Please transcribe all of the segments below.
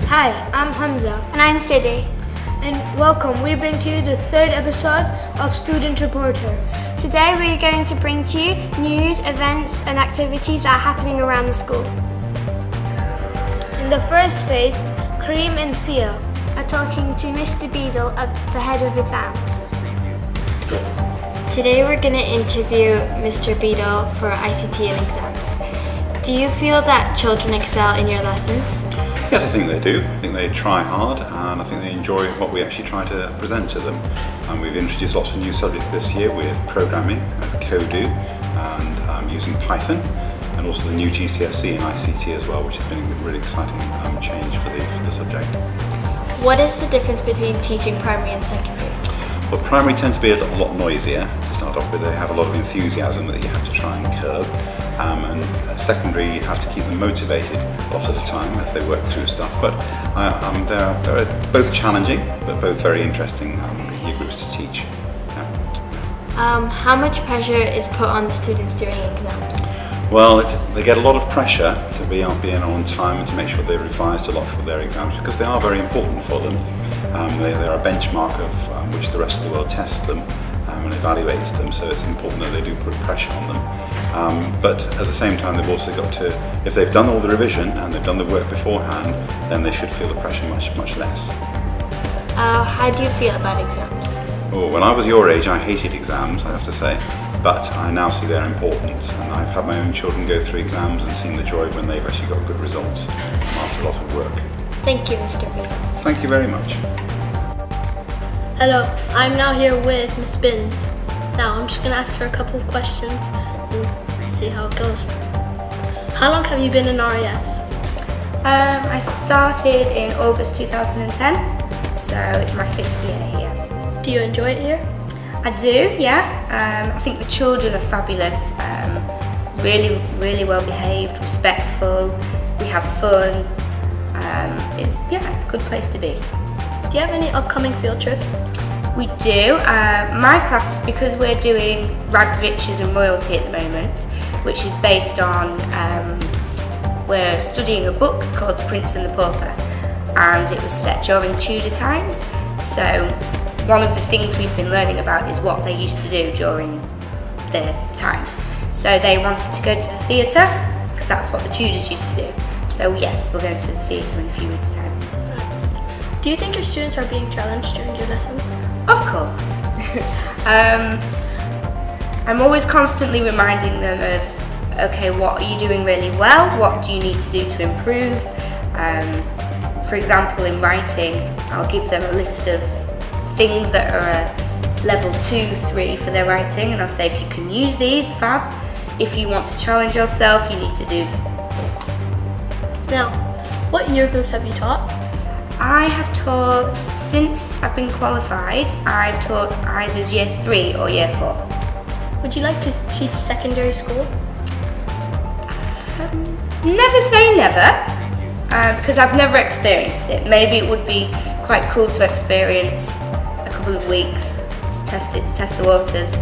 Hi, I'm Hamza. And I'm Sidi. And welcome, we bring to you the third episode of Student Reporter. Today we're going to bring to you news, events and activities that are happening around the school. In the first phase, Kareem and Sia are talking to Mr. Beadle at the head of exams. Today we're going to interview Mr. Beadle for ICT and exams. Do you feel that children excel in your lessons? Yes, I think they do. I think they try hard and I think they enjoy what we actually try to present to them. And we've introduced lots of new subjects this year with programming, Kodu, and using Python, and also the new GCSE in ICT as well, which has been a really exciting change for the subject. What is the difference between teaching primary and secondary? Well, primary tends to be a lot noisier to start off with. They have a lot of enthusiasm that you have to try and curb. And secondary, you have to keep them motivated a lot of the time as they work through stuff. But they're both challenging, but both very interesting year groups to teach. Yeah. How much pressure is put on the students during exams? Well, they get a lot of pressure to be on time and to make sure they're revised a lot for their exams because they are very important for them. They're a benchmark of which the rest of the world tests them and evaluates them, so it's important that they do put pressure on them. But at the same time, they've also got to, if they've done all the revision and they've done the work beforehand, then they should feel the pressure much less. How do you feel about exams? Oh, when I was your age, I hated exams, I have to say, but I now see their importance, and I've had my own children go through exams and seen the joy when they've actually got good results after a lot of work. Thank you, Mr. Beadle. Thank you very much. Hello, I'm now here with Miss Binks. Now I'm just going to ask her a couple of questions and see how it goes. How long have you been in RIS? I started in August 2010, so it's my 5th year here. Do you enjoy it here? I do, yeah. I think the children are fabulous, really well behaved, respectful, we have fun. It's a good place to be. Do you have any upcoming field trips? We do. My class, because we're doing Rags, Riches and Royalty at the moment, which is based on, we're studying a book called The Prince and the Pauper, and it was set during Tudor times. So one of the things we've been learning about is what they used to do during their time. So they wanted to go to the theatre, because that's what the Tudors used to do. So yes, we're going to the theatre in a few weeks' time. Do you think your students are being challenged during your lessons? Of course. I'm always constantly reminding them of, okay, what are you doing really well? What do you need to do to improve? For example, in writing, I'll give them a list of things that are a level 2, 3 for their writing, and I'll say if you can use these, fab. If you want to challenge yourself, you need to do this. Now, what year groups have you taught? I have taught, since I've been qualified, I've taught either year 3 or year 4. Would you like to teach secondary school? Never say never, because I've never experienced it. Maybe it would be quite cool to experience a couple of weeks, to test the waters,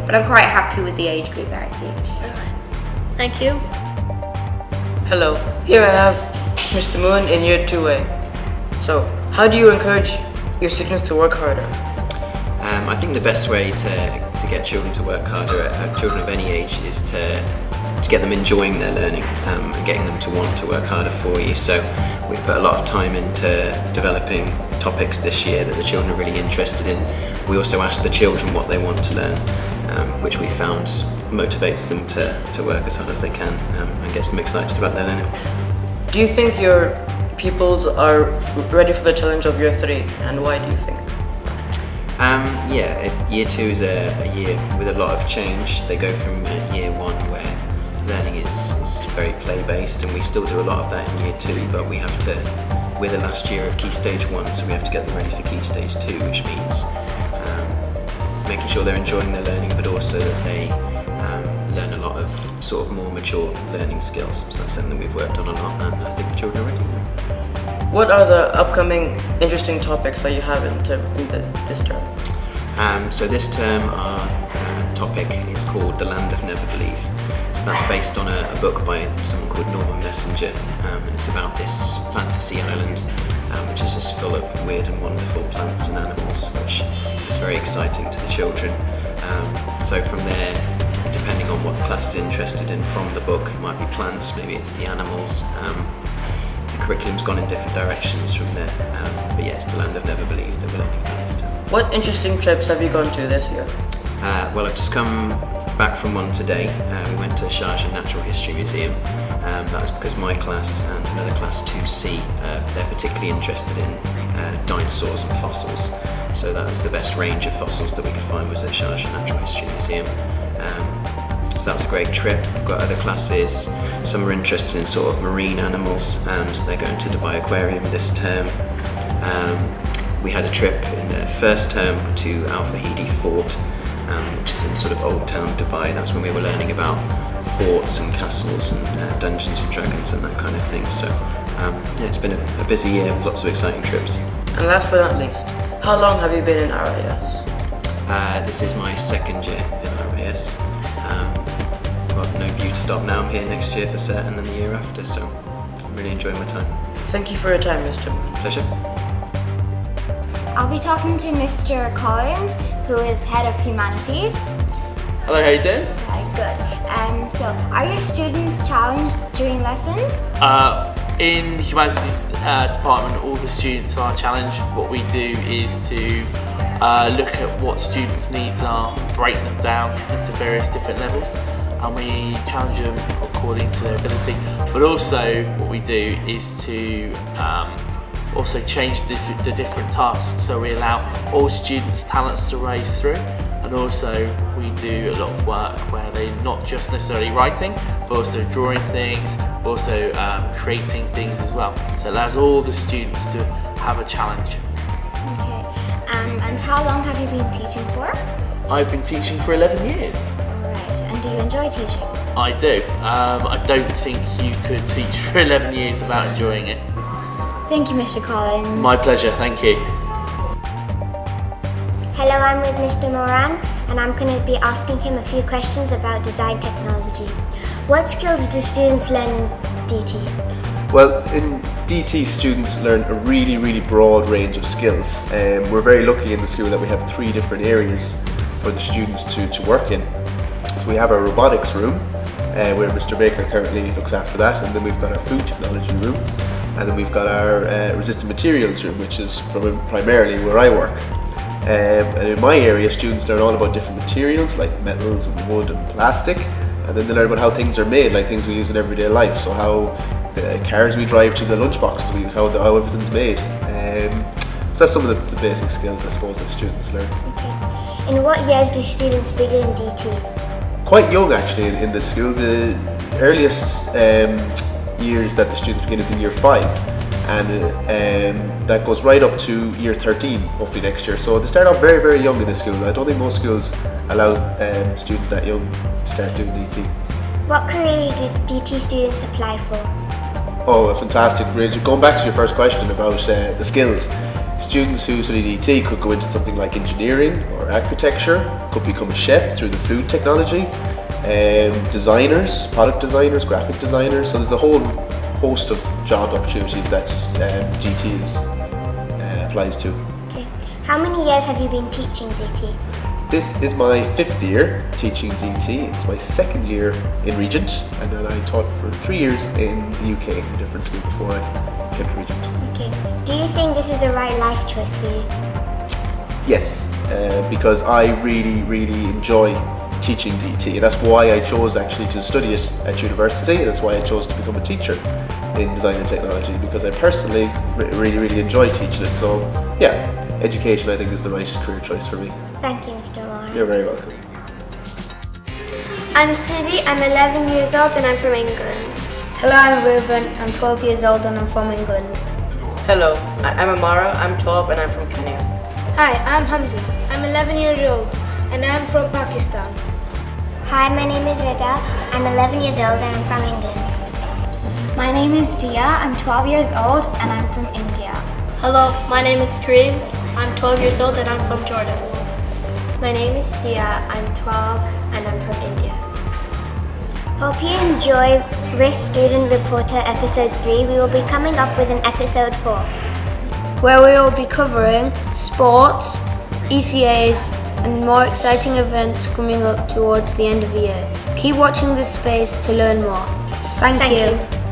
but I'm quite happy with the age group that I teach. Thank you. Hello, here I have Mr. Moran in year 2A. So, how do you encourage your students to work harder? I think the best way to get children to work harder, children of any age, is to get them enjoying their learning and getting them to want to work harder for you. So we've put a lot of time into developing topics this year that the children are really interested in. We also ask the children what they want to learn, which we found motivates them to work as hard as they can and gets them excited about their learning. Do you think your pupils are ready for the challenge of year 3, and why do you think? Yeah, year 2 is a year with a lot of change. They go from year 1 where learning is very play-based, and we still do a lot of that in year 2, but we're the last year of Key Stage 1, so we have to get them ready for Key Stage 2, which means making sure they're enjoying their learning, but also that they learn a lot of sort of more mature learning skills. So that's something that we've worked on a lot, and I think the children are ready now. What are the upcoming interesting topics that you have in this term? So this term our topic is called The Land of Never Believe. It's that's based on a book by someone called Norman Messenger, and it's about this fantasy island which is just full of weird and wonderful plants and animals, which is very exciting to the children. So from there, depending on what the class is interested in from the book, it might be plants, maybe it's the animals. The curriculum's gone in different directions from there, but yeah, it's the land I've never believed that we're looking at. What interesting trips have you gone to this year? Well, I've just come back from one today. We went to the Sharjah Natural History Museum. That was because my class and another class 2C, they're particularly interested in dinosaurs and fossils. So that was the best range of fossils that we could find was at Sharjah Natural History Museum. So that was a great trip. We've got other classes, some are interested in sort of marine animals, so they're going to Dubai Aquarium this term. We had a trip in the first term to Al Fahidi Fort, which is in sort of old town Dubai. That's when we were learning about forts and castles and Dungeons and Dragons and that kind of thing. So yeah, it's been a busy year with lots of exciting trips. And last but not least, how long have you been in RIS? This is my second year in RIS. Got no view to stop now. I'm here next year for certain and the year after, so I'm really enjoying my time. Thank you for your time, Mr. Pleasure. I'll be talking to Mr. Collins, who is Head of Humanities. Hello, how you doing? Right, good. So, are your students challenged during lessons? In the Humanities department, all the students are challenged. What we do is to look at what students' needs are, break them down into various different levels, and we challenge them according to their ability. But also what we do is to also change the different tasks, so we allow all students' talents to raise through, and also we do a lot of work where they're not just necessarily writing, but also drawing things, but also creating things as well. So it allows all the students to have a challenge. Okay, and how long have you been teaching for? I've been teaching for 11 years. Alright, and do you enjoy teaching? I do. I don't think you could teach for 11 years without enjoying it. Thank you, Mr. Collins. My pleasure, thank you. Hello, I'm with Mr. Moran, and I'm going to be asking him a few questions about design technology. What skills do students learn in DT? Well, in DT, students learn a really broad range of skills. We're very lucky in the school that we have 3 different areas for the students to work in. So we have our robotics room, where Mr. Baker currently looks after that, and then we've got our food technology room, and then we've got our resistant materials room, which is primarily where I work. And in my area, students learn all about different materials like metals and wood and plastic, and then they learn about how things are made, like things we use in everyday life. So how the cars we drive to, the lunchboxes we use, how everything's made. So that's some of the basic skills, I suppose, that students learn. Okay. In what years do students begin DT? Quite young, actually, in the school. The earliest years that the students begin is in year 5, and that goes right up to year 13, hopefully next year. So they start off very young in the school. I don't think most schools allow students that young to start doing DT. What careers do DT students apply for? Oh, a fantastic range. Going back to your first question about the skills, students who study DT could go into something like engineering or architecture, could become a chef through the food technology, designers, product designers, graphic designers. So there's a whole host of job opportunities that DT applies to. Okay. How many years have you been teaching DT? This is my 5th year teaching DT. It's my 2nd year in Regent, and then I taught for 3 years in the UK in a different school before I came to Regent. Okay. Do you think this is the right life choice for you? Yes, because I really enjoy teaching DT, and that's why I chose actually to study it at university, and that's why I chose to become a teacher in design and technology, because I personally really enjoy teaching it. So yeah, education I think is the right career choice for me. Thank you, Mr. Moran. You're very welcome. I'm Siri, I'm 11 years old and I'm from England. Hello, I'm Reuben, I'm 12 years old and I'm from England. Hello, I'm Amara, I'm 12 and I'm from Kenya. Hi, I'm Hamza. I'm 11 years old and I'm from Pakistan. Hi, my name is Rita. I'm 11 years old and I'm from England. My name is Dia, I'm 12 years old and I'm from India. Hello, my name is Kareem. I'm 12 years old and I'm from Jordan. My name is Sia, I'm 12 and I'm from India. Hope you enjoy RIS Student Reporter episode 3. We will be coming up with an episode 4. where we will be covering sports, ECAs and more exciting events coming up towards the end of the year. Keep watching this space to learn more. Thank you.